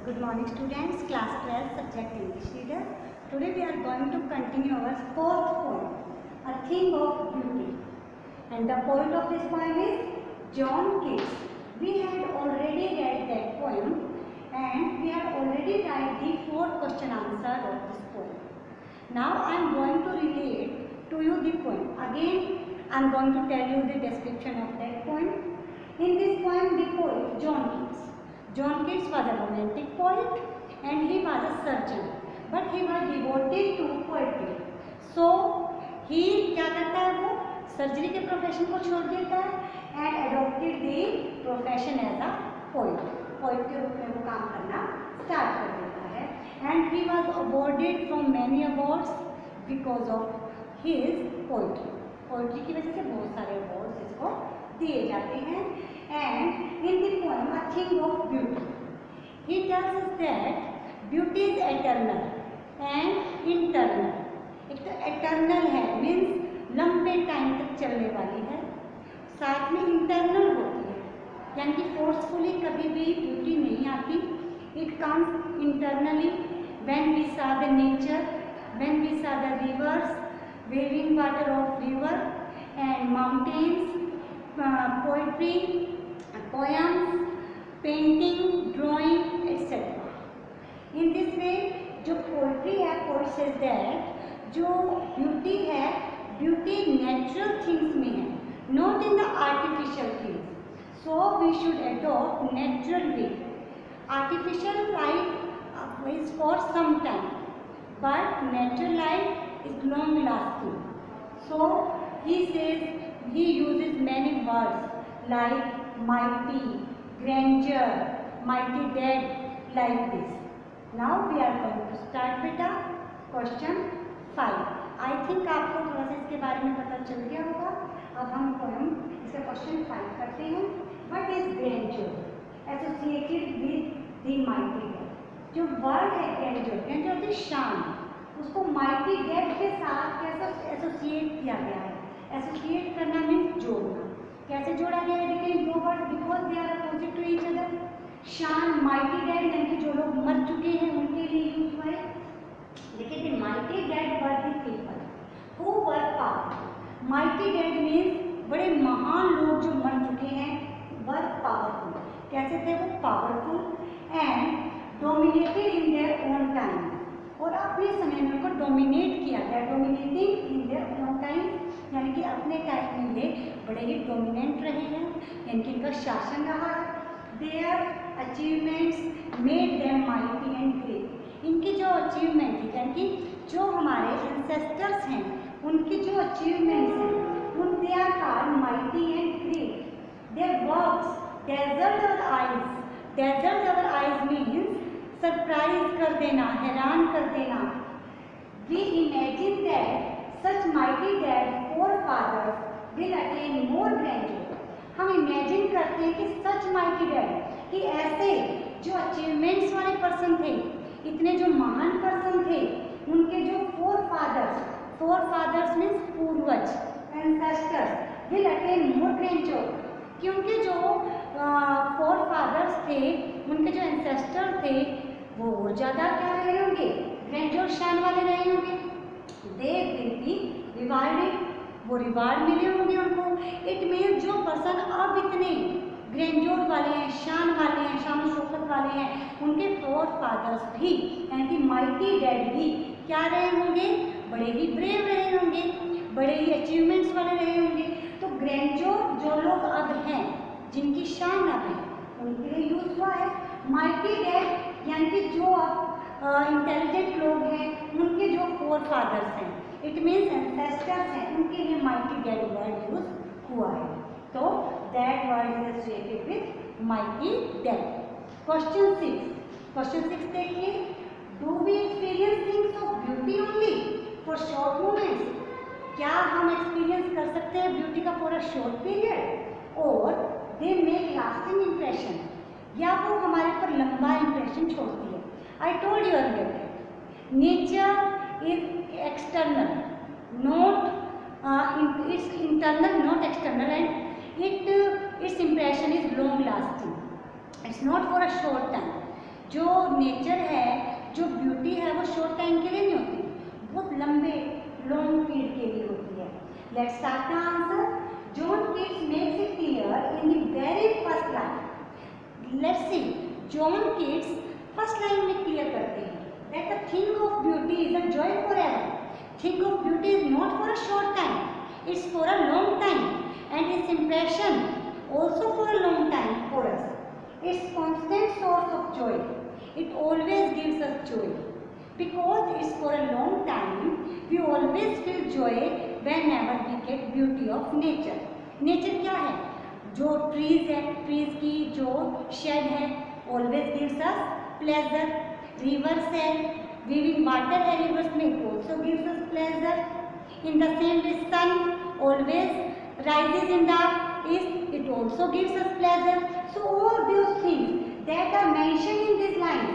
Good morning students, class 12 subject English reader. Today we are going to continue our fourth poem, A Thing of Beauty. And the poet of this poem is John Keats. We had already read that poem and we have already read the fourth question answer of this poem. Now I am going to relate to you the poem. Again I am going to tell you the description of that poem. In this poem the poet John Keats was a romantic poet and he was a surgeon, but he was devoted to poetry. So he क्या करता है वो surgery के profession को छोड़ देता है and adopted the profession as a poet. Poet के रूप में वो काम करना स्टार्ट कर देता है and he was awarded from many awards because of his poetry. Poetry की वजह से बहुत सारे अवार्ड्स इसको दिए जाते हैं. And in the poem A Thing of Beauty, he tells us that beauty is eternal and internal. एक तो eternal है मीन्स लंबे टाइम तक चलने वाली है, साथ में इंटरनल होती है यानी कि फोर्सफुली कभी भी ब्यूटी नहीं आती. It comes internally when we saw the nature, when we saw the rivers, waving water of river and mountains, poetry, poems, painting, drawing, etc. In this way जो पोइट्री है, पोइट सेज दैट जो beauty है, beauty natural things में है, not in the artificial things. So we should adopt natural way. Artificial life is for some time, but natural life is long lasting. So he says, he uses many words like mighty, grandeur, mighty dead, like this. Now we are going to start beta question 5. I think आपको थोड़ा सा इसके बारे में पता चल गया होगा. अब हम पोएम इसका क्वेश्चन 5 करते हैं. What is grandeur associated with the mighty dead? जो वर्ड है ग्रैंडियर, ग्रैंडियर होती है शान, उसको माइटी डेड के साथ कैसे एसोसिएट किया गया है. एसोसिएट करना मीन्स जोड़ना. कैसे जोड़ा गया है? देखिए दो word because they are opposite to each other. शान माइटी डेड यानी कि जो लोग मर चुके हैं उनके लिए यूज हुआ है. देखिए the mighty dead were the people who were powerful. Mighty dead means बड़े महान लोग जो मर चुके हैं वर पावरफुल. कैसे थे वो? Powerful and dominated in their own time, और अपने समय में उनको डोमिनेट किया गया. Dominating in their own time यानी कि अपने टाइम में ये बड़े ही डोमिनेंट रहे हैं, यानी कि इनका शासन रहा है. Their achievements made them mighty and great. इनकी जो अचीवमेंट है यानी कि जो हमारे एंसेस्टर्स हैं उनकी जो अचीवमेंट्स हैं उन they are called mighty and great. Their works desert our eyes. Desert our eyes means surprise कर देना, हैरान कर देना. We imagine that such mighty dead forefathers will attain more grandeur. हम इमेजिन करते हैं कि सच माइटी डेड कि ऐसे जो अचीवमेंट्स वाले पर्सन थे, इतने जो महान पर्सन थे, उनके जो फोरफादर्स मीन्स पूर्वज, ancestors, will attain more grandeur. क्योंकि जो फोरफादर्स थे, उनके जो एंसेस्टर थे वो और ज़्यादा क्या रहे होंगे? ग्रैंडियर शान वाले रहे होंगे. They will be rewarded. वो रिवार्ड मिले होंगे उनको. इट मीन्स जो पर्सन अब इतने ग्रैंडियर वाले हैं, शान वाले हैं, शान शौकत वाले हैं, उनके फोरफादर्स भी यानी कि माइटी डेड भी क्या रहे होंगे? बड़े ही ब्रेव रहे होंगे, बड़े ही अचीवमेंट्स वाले रहे होंगे. तो ग्रैंडियर जो लोग अब हैं, जिनकी शान अब है, उनके लिए यूज हुआ है. माइटी डेड यानी कि जो अब इंटेलिजेंट लोग हैं, उनके जो फोरफादर्स हैं, इट मीन्स एंसेस्टर्स हैं, उनके लिए माइटी डेड वर्ड यूज हुआ है. तो that word is associated with mighty dead. Question 6 देखिए. Do we experience things of beauty only for short moments? क्या हम एक्सपीरियंस कर सकते हैं ब्यूटी का फॉर अ शॉर्ट पीरियड, और दे मेक लास्टिंग इम्प्रेशन, या वो हमारे पर लंबा इम्प्रेशन छोड़ती है. I told you earlier that nature is external not it's internal not external, and it's impression is long lasting. It's not for a short time. जो nature है, जो ब्यूटी है वो शॉर्ट टाइम के लिए नहीं होती, बहुत लंबे लॉन्ग पीरियड के लिए होती है। Let's start the answer. John Keats makes it clear in the very first line. Let's see, John Keats first line में क्लियर करते हैं that the thing of beauty is a joy forever. Thing of beauty is not for a short time, it's for a long time, and its impression also for a long time for us. It's constant source of joy. It always gives us joy. Because it's for a long time, we always feel joy whenever we get beauty of nature. Nature क्या है? जो trees है, trees की जो shade है, always gives us pleasure. Rivers है, weaving water है rivers में, it also gives us pleasure. In the same way, sun always rises in the east, it also gives us pleasure. So all those things that are mentioned in this line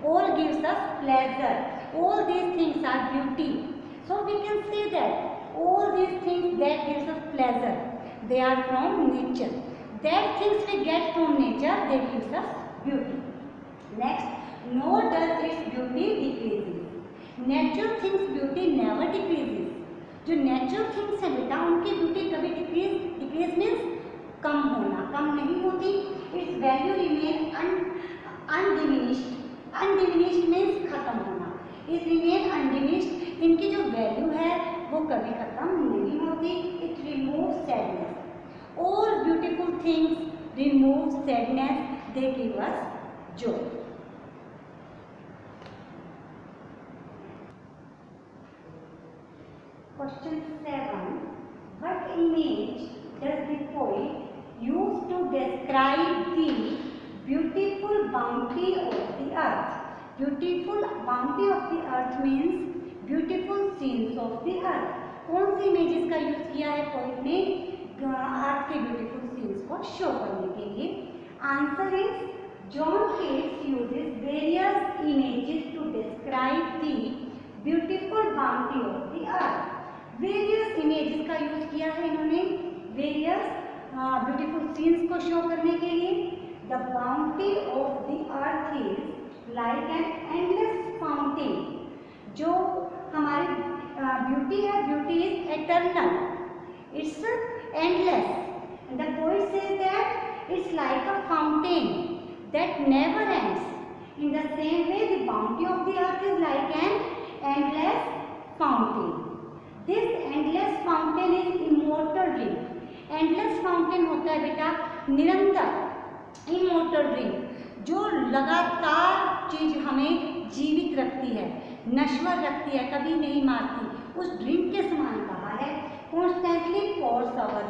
all gives us pleasure. All these things are beauty. So we can say that all these things that gives us pleasure, they are from nature. That things we get from nature, they gives us beauty. Next, nor does its beauty decreases. Natural things beauty never decreases. जो natural things है बेटा, उनकी beauty कभी decrease means कम होना, कम नहीं होती. Its value remain undiminished. Undiminished means खत्म होना. It remain undiminished. इनकी जो value है वो कभी खत्म नहीं होती. It removes sadness. All beautiful things remove sadness. They give us joy. Question 7. What image does the poet use to describe the beautiful bounty of the earth? Beautiful bounty of the earth means beautiful scenes of the earth. कौन सी images का use किया है poet ने अर्थ के beautiful scenes को show करने के लिए? Answer is John Keats uses various images to describe the beautiful bounty of the earth. Various images का यूज किया है इन्होंने वेरियस ब्यूटीफुल सीन्स को शो करने के लिए. The bounty of the earth is like an endless fountain. जो हमारी ब्यूटी है, beauty is eternal, it's endless. The poet says that it's like a fountain that never ends. In the same way the bounty of the earth is like an endless fountain. This endless fountain is immortal drink. Endless fountain होता है बेटा निरंतर, immortal drink, जो लगातार चीज हमें जीवित रखती है, नश्वर रखती है, कभी नहीं मारती. उस ड्रिंक के समान कहा है. Constantly pours our,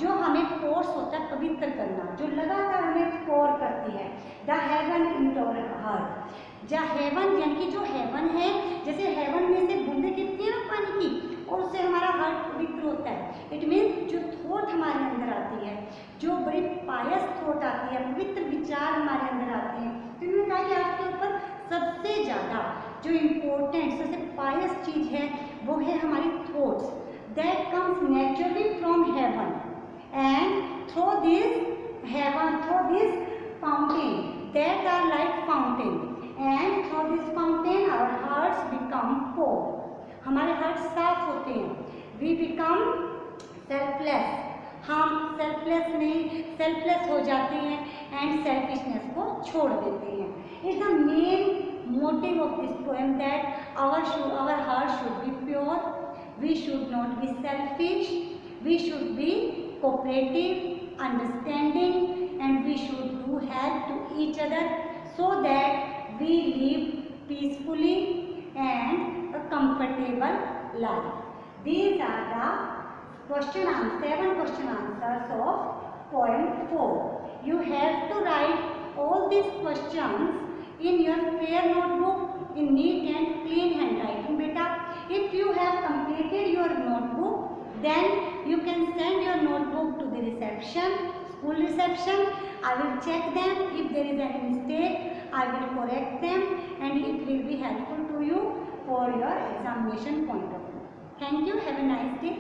जो हमें पोर्स होता है पवित्र करना, जो लगातार हमें पोर करती है. The heaven in our heart. जहाँ हेवन यानी कि जो हेवन है, जैसे हेवन में से बूंदें गिरती है ना पानी की, और उससे हमारा हार्ट पवित्र होता है. इट मीन्स जो थॉट हमारे अंदर आती है, जो बड़ी पायस थॉट आती है, पवित्र विचार हमारे अंदर आते हैं. तो इन्होंने कहा कि आपके ऊपर सबसे ज़्यादा जो इम्पोर्टेंट सबसे पायस चीज़ है वो है हमारी thoughts that comes naturally from heaven. And through this heaven, through this fountain that are like fountain, and through this fountain our hearts become pure. हमारे हार्ट साफ होते हैं. We become selfless. हम सेल्फलेस हो जाते हैं एंड सेल्फिशनेस को छोड़ देते हैं. Is the main motive of this poem that our heart should be pure. We should not be selfish. We should be cooperative, understanding, and we should do help to each other so that we live peacefully and a comfortable life. These are the 7 question answers of poem 4. You have to write all these questions in your fair notebook in neat and clean handwriting beta. If you have completed your notebook, then you can send your notebook to the reception, school reception. I will check them. If there is any mistake, I will correct them and it will be helpful to you for your examination point of view. Thank you. Have a nice day.